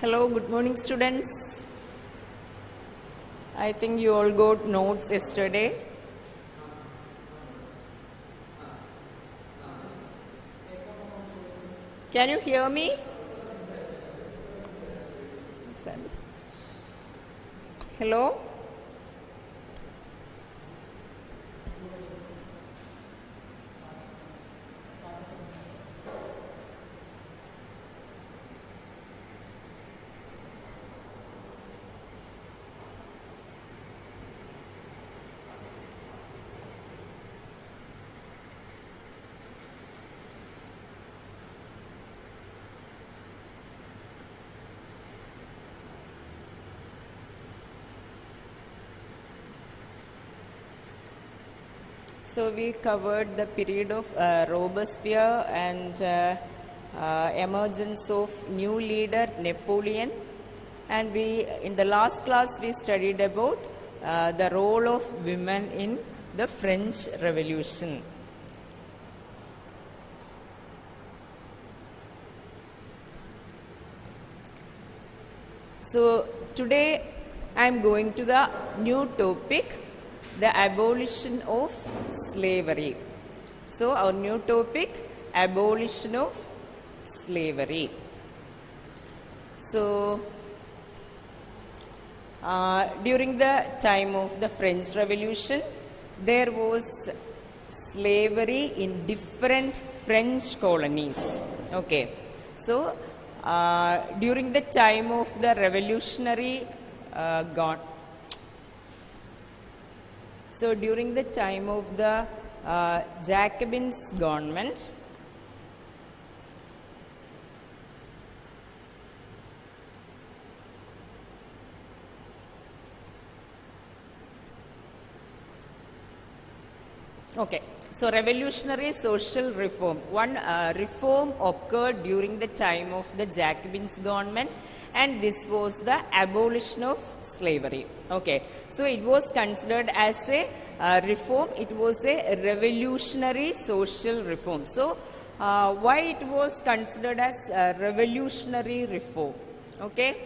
Hello, good morning students. I think you all got notes yesterday. Can you hear me? Hello? So we covered the period of Robespierre and emergence of new leader Napoleon, and we in the last class we studied about the role of women in the French Revolution. So today I am going to the new topic, the abolition of slavery. So our new topic, abolition of slavery. So during the time of the French Revolution, there was slavery in different French colonies. Okay, so during the time of the revolutionary So during the time of the Jacobins government, okay, so revolutionary social reform. One reform occurred during the time of the Jacobins government, and this was the abolition of slavery. Okay, so it was considered as a reform. It was a revolutionary social reform. So why it was considered as a revolutionary reform? Okay,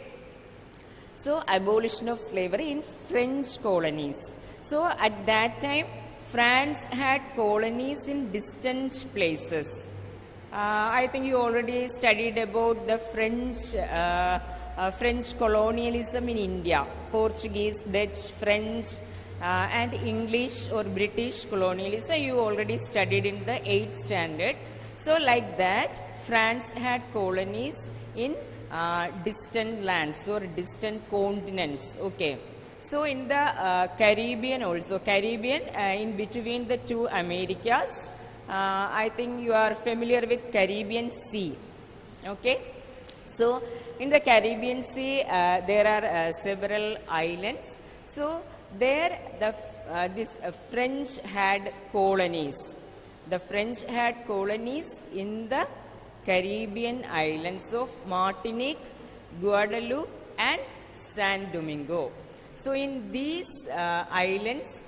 so abolition of slavery in French colonies. So at that time, France had colonies in distant places. I think you already studied about the French colonialism in India, Portuguese, Dutch, French, and English or British colonialism. You already studied in the 8th standard. So like that, France had colonies in distant lands or distant continents. Okay. So in the Caribbean also, in between the two Americas, I think you are familiar with Caribbean Sea. Okay. So in the Caribbean Sea, there are several islands. So there this French had colonies. The French had colonies in the Caribbean islands of Martinique, Guadeloupe, and San Domingo. So in these islands,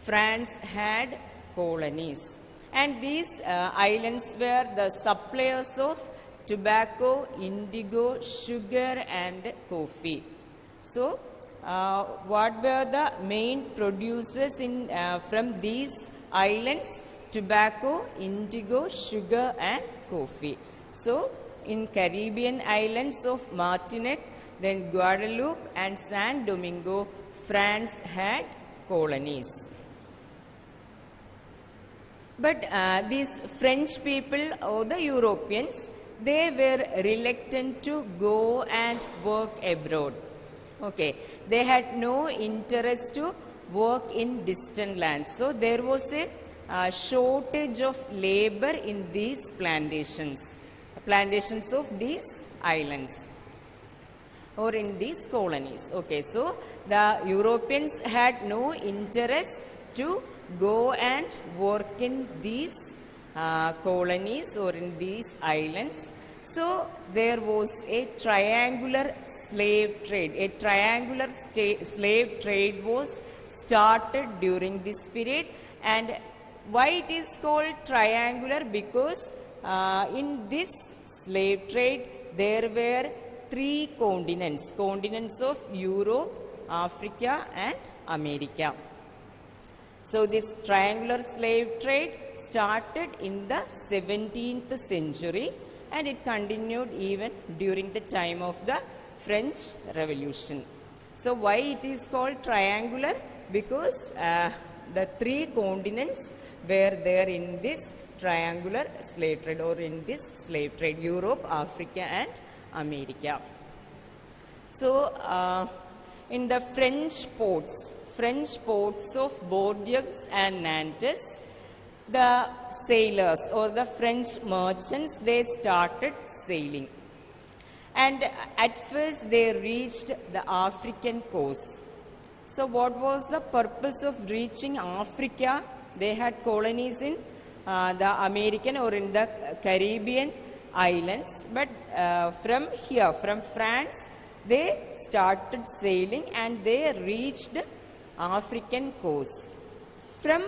France had colonies, and these islands were the suppliers of tobacco, indigo, sugar, and coffee. So what were the main producers in from these islands? Tobacco, indigo, sugar, and coffee. So in Caribbean islands of Martinique, then Guadeloupe and San Domingo, France had colonies. But these French people or the Europeans, they were reluctant to go and work abroad. Okay, they had no interest to work in distant lands. So there was a shortage of labor in these plantations of these islands or in these colonies. Okay, so the Europeans had no interest to go and work in these colonies or in these islands. So there was a triangular slave trade. A triangular slave trade was started during this period. And why it is called triangular? Because in this slave trade there were three continents of Europe, Africa and America. So this triangular slave trade started in the 17th century and it continued even during the time of the French Revolution. So why it is called triangular? Because the three continents were there in this triangular slave trade or in this slave trade, Europe, Africa and America. So in the French ports of Bordeaux and Nantes, the sailors or the French merchants, they started sailing. And at first they reached the African coast. So what was the purpose of reaching Africa? They had colonies in the American or in the Caribbean islands. But from here, from France, they started sailing and they reached African coast. From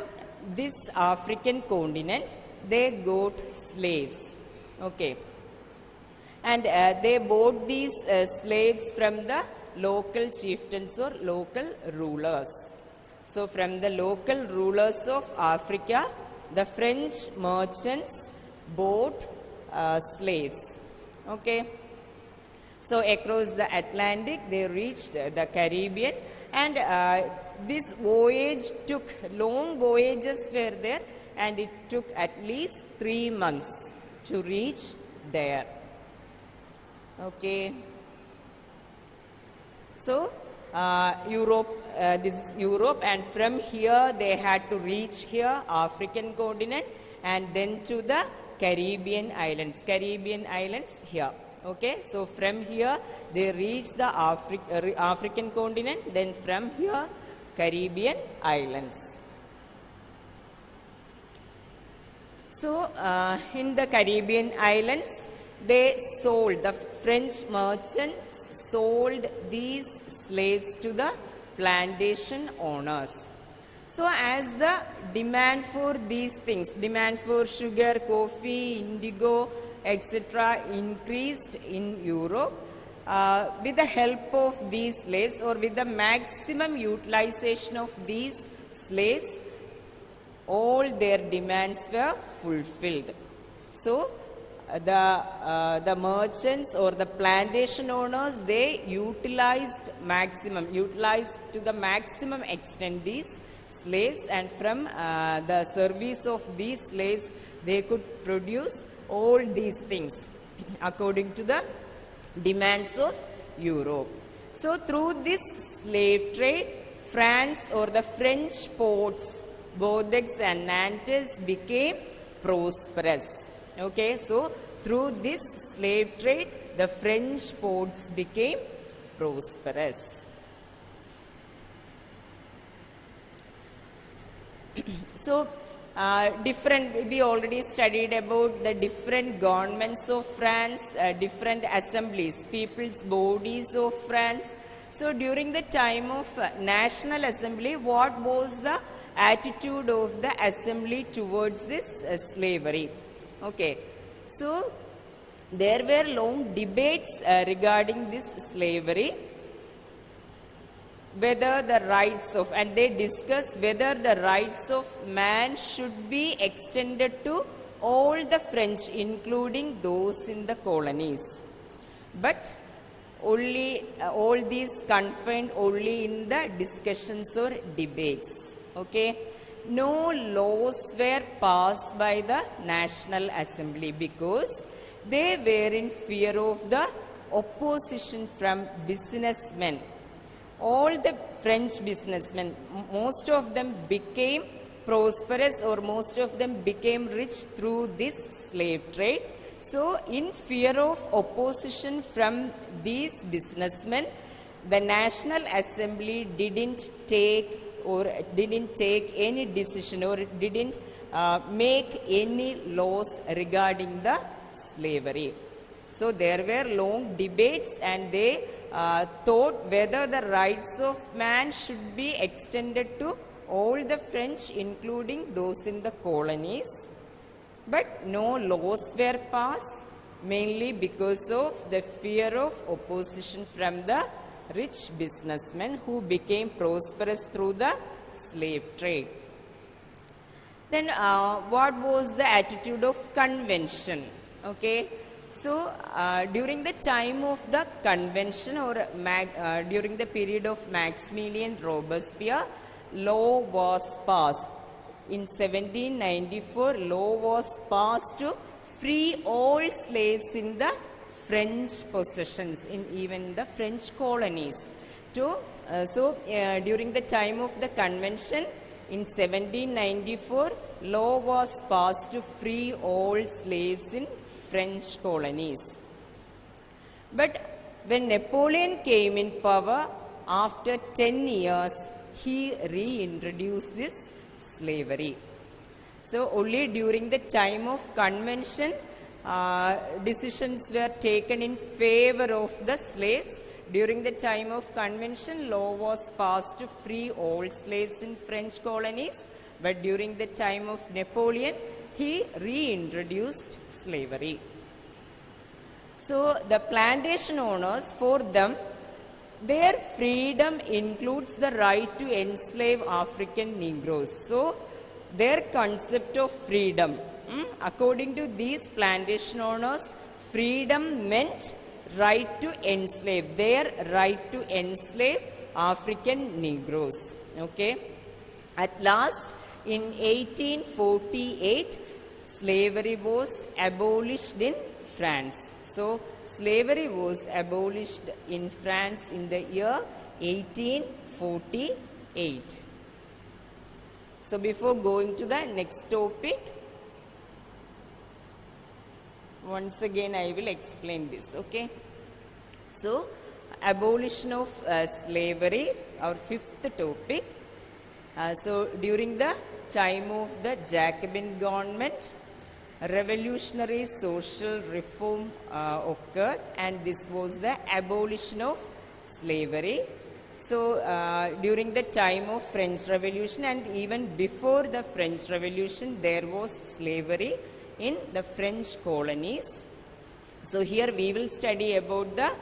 this African continent, they got slaves. Okay. And they bought these slaves from the local chieftains or local rulers. So from the local rulers of Africa, the French merchants bought slaves. Okay. So across the Atlantic, they reached the Caribbean, and this voyage took, long voyages were there, and it took at least 3 months to reach there. Okay. So Europe, this is Europe, and from here they had to reach here, African continent, and then to the Caribbean islands here. Okay, so from here they reached the African continent, then from here Caribbean islands. So in the Caribbean islands, the French merchants sold these slaves to the plantation owners. So as the demand for these things, demand for sugar, coffee, indigo, etc. increased in Europe, with the help of these slaves or with the maximum utilization of these slaves, all their demands were fulfilled. So the merchants or the plantation owners, they utilized to the maximum extent these slaves, and from the service of these slaves they could produce all these things according to the demands of Europe. So through this slave trade, France or the French ports, Bordeaux and Nantes, became prosperous. Okay, so through this slave trade, the French ports became prosperous. So we already studied about the different governments of France, different assemblies, people's bodies of France. So during the time of National Assembly, what was the attitude of the assembly towards this slavery? Okay, so there were long debates regarding this slavery, whether the rights of, and they discuss whether the rights of man should be extended to all the French, including those in the colonies. But only all these confined only in the discussions or debates. Okay, no laws were passed by the National Assembly because they were in fear of the opposition from businessmen. All the French businessmen, most of them became prosperous or most of them became rich through this slave trade. So in fear of opposition from these businessmen, the National Assembly didn't take any decision or didn't make any laws regarding the slavery. So there were long debates, and they thought whether the rights of man should be extended to all the French, including those in the colonies. But no laws were passed, mainly because of the fear of opposition from the rich businessmen who became prosperous through the slave trade. Then what was the attitude of convention? Okay, so during the time of the convention or during the period of Maximilian Robespierre, law was passed. In 1794, law was passed to free all slaves in the French possessions, in even the French colonies. During the time of the convention, in 1794, law was passed to free all slaves in French colonies. But when Napoleon came in power, after 10 years, he reintroduced this slavery. So only during the time of convention, decisions were taken in favor of the slaves. During the time of convention, law was passed to free all slaves in French colonies. But during the time of Napoleon, he reintroduced slavery. So the plantation owners, for them, their freedom includes the right to enslave African Negroes. So their concept of freedom, according to these plantation owners, freedom meant right to enslave, their right to enslave African Negroes. Okay. At last, in 1848, slavery was abolished in France. So slavery was abolished in France in the year 1848. So before going to the next topic, once again I will explain this. Okay. So abolition of slavery, our fifth topic. So during the time of the Jacobin government, revolutionary social reform occurred, and this was the abolition of slavery. So during the time of French Revolution and even before the French Revolution, there was slavery in the French colonies. So here we will study about the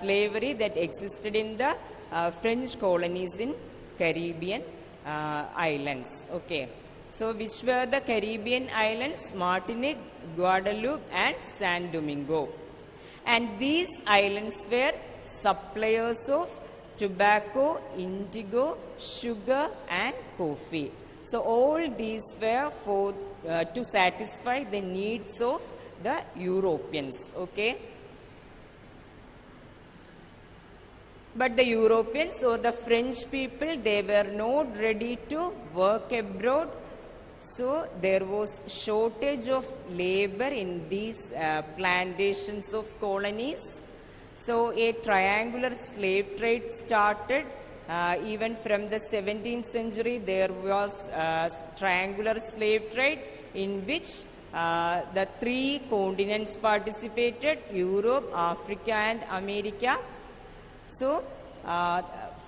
slavery that existed in the French colonies in Caribbean islands. Okay. So which were the Caribbean islands? Martinique, Guadeloupe and San Domingo. And these islands were suppliers of tobacco, indigo, sugar and coffee. So all these were for to satisfy the needs of the Europeans. Okay. But the Europeans or the French people, they were not ready to work abroad. So there was shortage of labor in these plantations of colonies. So a triangular slave trade started. Even from the 17th century, there was triangular slave trade in which the three continents participated: Europe, Africa and America. So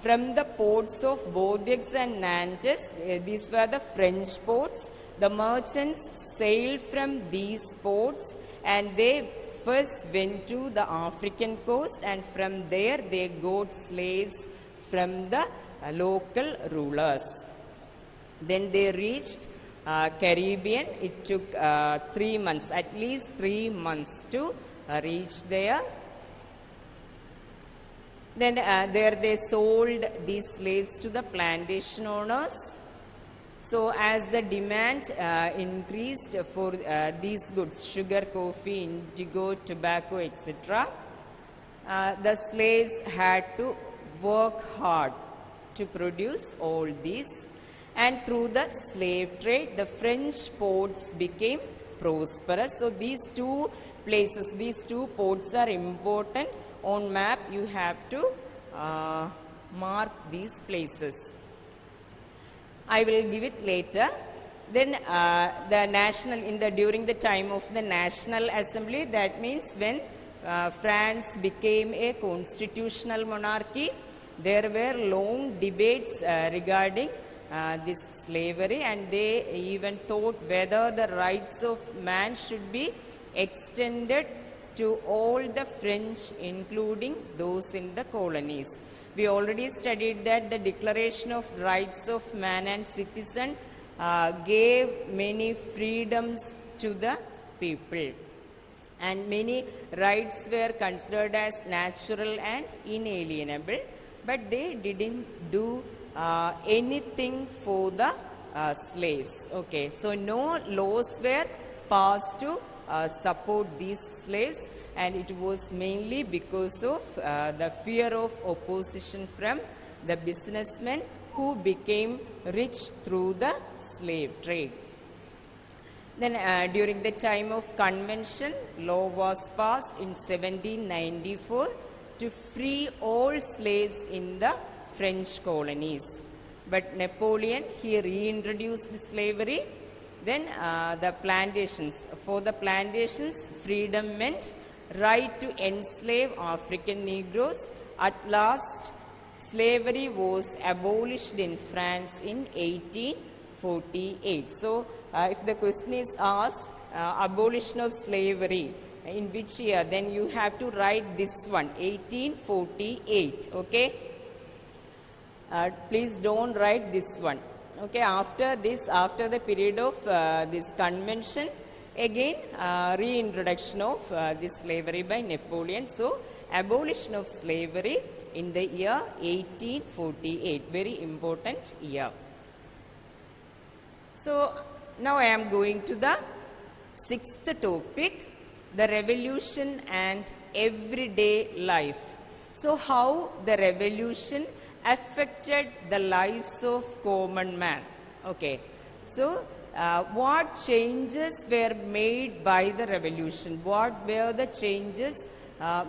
from the ports of Bordeaux and Nantes, these were the French ports. The merchants sailed from these ports and they first went to the African coast, and from there they got slaves from the local rulers. Then they reached Caribbean. It took 3 months, at least 3 months to reach there. Then there they sold these slaves to the plantation owners. So as the demand increased for these goods, sugar, coffee, indigo, tobacco, etc., the slaves had to work hard to produce all these. And through the slave trade, the French ports became prosperous. So these two places, these two ports are important. On map, you have to mark these places. I will give it later. Then during the time of the National Assembly, that means when France became a constitutional monarchy, there were long debates regarding this slavery, and they even thought whether the rights of man should be extended to all the French, including those in the colonies. We already studied that the Declaration of Rights of Man and Citizen gave many freedoms to the people, and many rights were considered as natural and inalienable, but they didn't do anything for the slaves. Okay, so no laws were passed to support these slaves, and it was mainly because of the fear of opposition from the businessmen who became rich through the slave trade. Then during the time of convention, law was passed in 1794 to free all slaves in the French colonies. But Napoleon, he reintroduced slavery. Then the plantations, for the plantations, freedom meant right to enslave African Negroes. At last, slavery was abolished in France in 1848. So, if the question is asked, abolition of slavery, in which year, then you have to write this one, 1848, okay? Please don't write this one. Okay, after this, after the period of this convention, again reintroduction of this slavery by Napoleon. So, abolition of slavery in the year 1848, very important year. So, now I am going to the sixth topic, the revolution and everyday life. So, how the revolution affected the lives of common man. Okay, so what changes were made by the revolution? What were the changes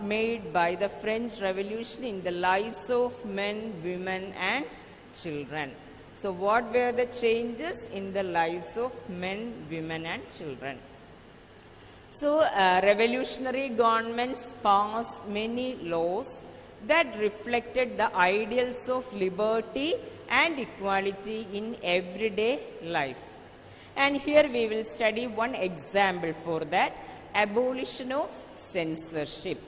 made by the French Revolution in the lives of men, women and children? So what were the changes in the lives of men, women and children? So revolutionary governments passed many laws that reflected the ideals of liberty and equality in everyday life. And here we will study one example for that, abolition of censorship.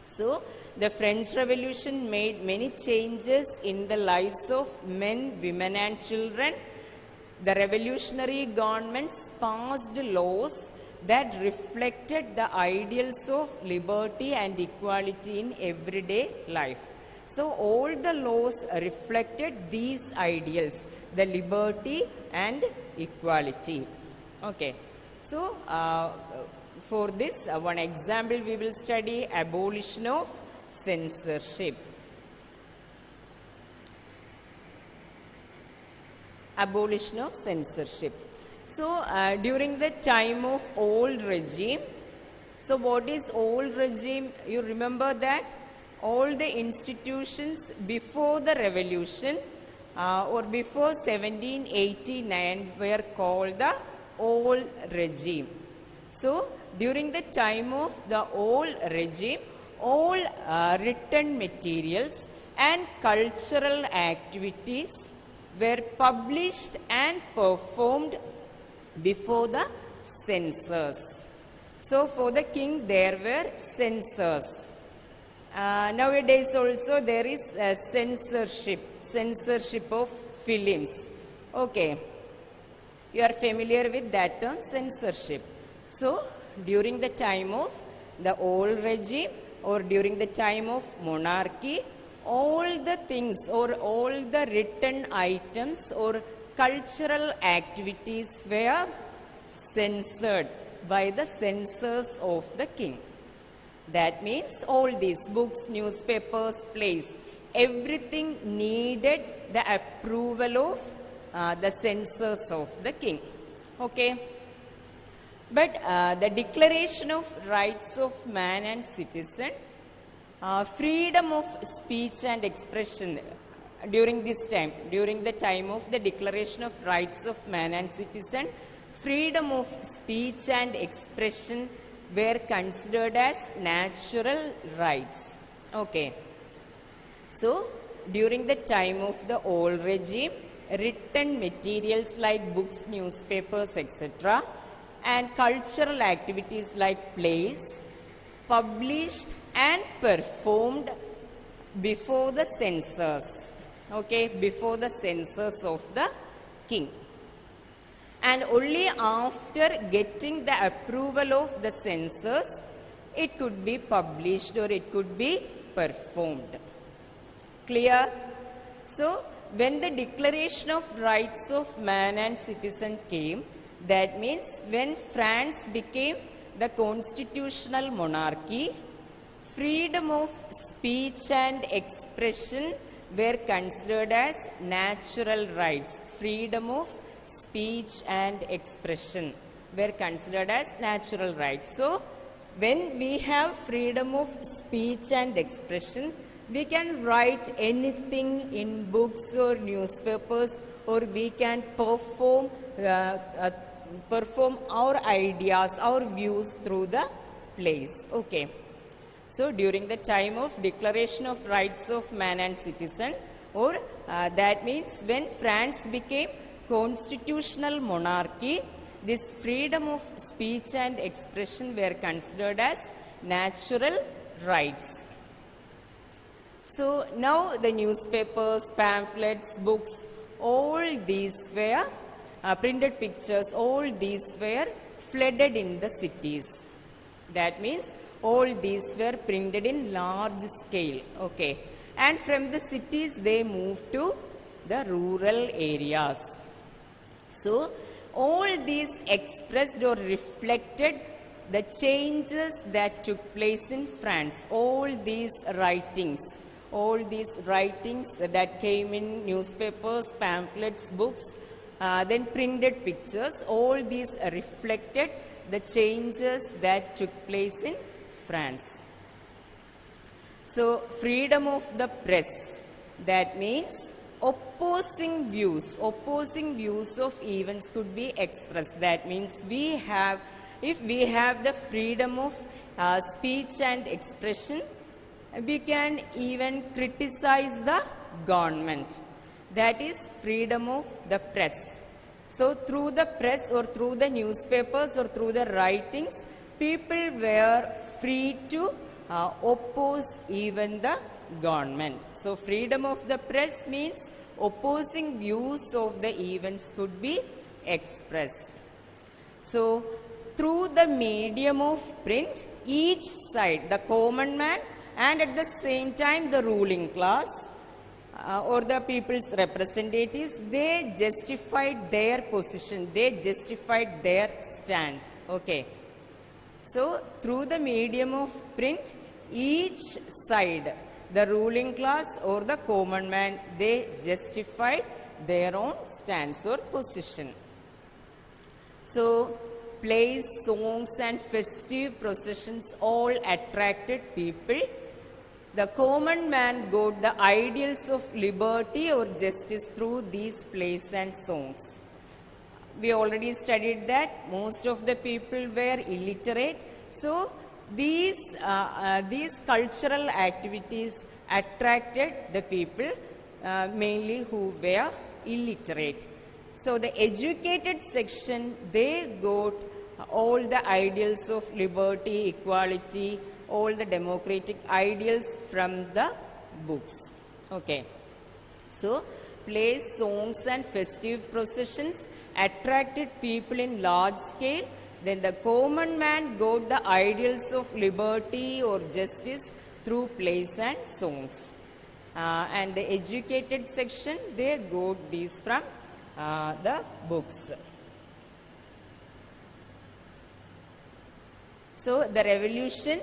So, the French Revolution made many changes in the lives of men, women and children. The revolutionary governments passed laws that reflected the ideals of liberty and equality in everyday life. So, all the laws reflected these ideals, the liberty and equality. Okay. So, for this one example we will study abolition of censorship. Abolition of censorship. So, during the time of old regime, so what is old regime? You remember that all the institutions before the revolution or before 1789 were called the old regime. So, during the time of the old regime, all written materials and cultural activities were published and performed before the censors. So, for the king there were censors. Nowadays also there is censorship of films. Okay, you are familiar with that term, censorship. So, during the time of the old regime or during the time of monarchy, all the things or all the written items or cultural activities were censored by the censors of the king. That means all these books, newspapers, plays, everything needed the approval of the censors of the king. Okay. But the Declaration of Rights of Man and Citizen, freedom of speech and expression during this time, during the time of the Declaration of Rights of Man and Citizen, freedom of speech and expression were considered as natural rights. Okay. So, during the time of the old regime, written materials like books, newspapers, etc., and cultural activities like plays, published and performed before the censors. Okay, before the censors of the king. And only after getting the approval of the censors, it could be published or it could be performed. Clear? So, when the Declaration of Rights of Man and Citizen came, that means when France became the constitutional monarchy, freedom of speech and expression were considered as natural rights. Freedom of speech and expression were considered as natural rights. So, when we have freedom of speech and expression, we can write anything in books or newspapers, or we can perform our ideas, our views through the plays. Okay. So, during the time of Declaration of Rights of Man and Citizen, or that means when France became constitutional monarchy, this freedom of speech and expression were considered as natural rights. So, now the newspapers, pamphlets, books, all these were printed pictures, all these were flooded in the cities. That means all these were printed in large scale. Okay. And from the cities they moved to the rural areas. So, all these expressed or reflected the changes that took place in France. All these writings that came in newspapers, pamphlets, books, then printed pictures, all these reflected the changes that took place in France. So, freedom of the press, that means opposing views of events could be expressed. That means if we have the freedom of speech and expression, we can even criticize the government. That is freedom of the press. So, through the press or through the newspapers or through the writings, people were free to oppose even the government. So, freedom of the press means opposing views of the events could be expressed. So, through the medium of print, each side, the common man and at the same time the ruling class or the people's representatives, they justified their position, they justified their stand. Okay. So, through the medium of print, each side, the ruling class or the common man, they justified their own stance or position. So, plays, songs and festive processions all attracted people. The common man got the ideals of liberty or justice through these plays and songs. We already studied that most of the people were illiterate. So, these cultural activities attracted the people mainly who were illiterate. So, the educated section, they got all the ideals of liberty, equality, all the democratic ideals from the books. Okay. So, plays, songs and festive processions attracted people in large scale. Then the common man got the ideals of liberty or justice through plays and songs. And the educated section, they got these from the books. So, the revolution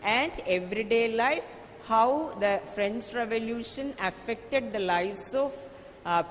and everyday life, how the French Revolution affected the lives of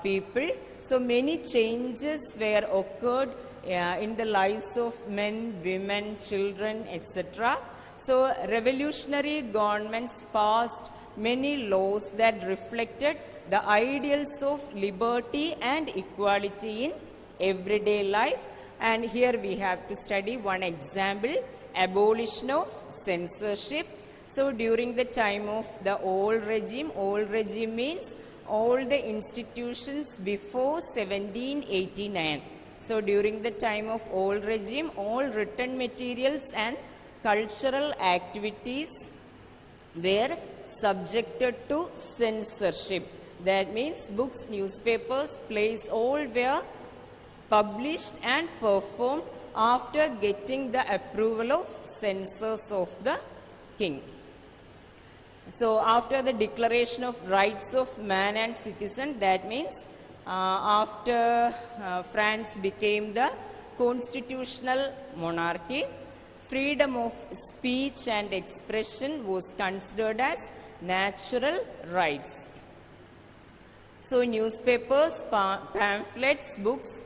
people. So, many changes were occurred in the lives of men, women, children, etc. So, revolutionary governments passed many laws that reflected the ideals of liberty and equality in everyday life. And here we have to study one example, abolition of censorship. So, during the time of the old regime means all the institutions before 1789. So, during the time of old regime, all written materials and cultural activities were subjected to censorship. That means books, newspapers, plays all were published and performed after getting the approval of censors of the king. So after the Declaration of Rights of Man and Citizen, that means after France became the constitutional monarchy, freedom of speech and expression was considered as natural rights. So newspapers, pamphlets, books,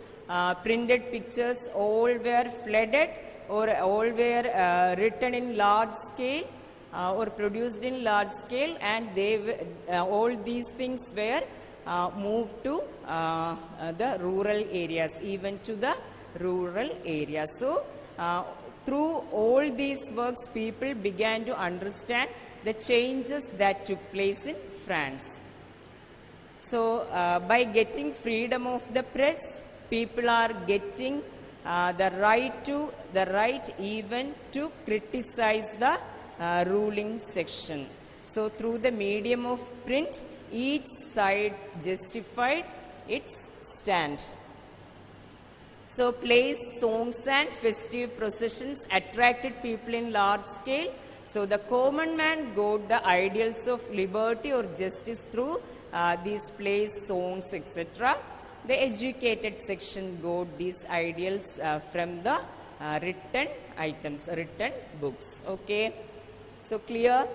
printed pictures, all were flooded or all were written in large scale or produced in large scale, and all these things were moved to the rural areas, even to the rural areas. So through all these works, people began to understand the changes that took place in France. So by getting freedom of the press, people are getting the right even to criticize the ruling section. So through the medium of print, each side justified its stand. So plays, songs and festive processions attracted people in large scale. So the common man got the ideals of liberty or justice through these plays, songs, etc. The educated section got these ideals from the written items, written books. Okay, so clear?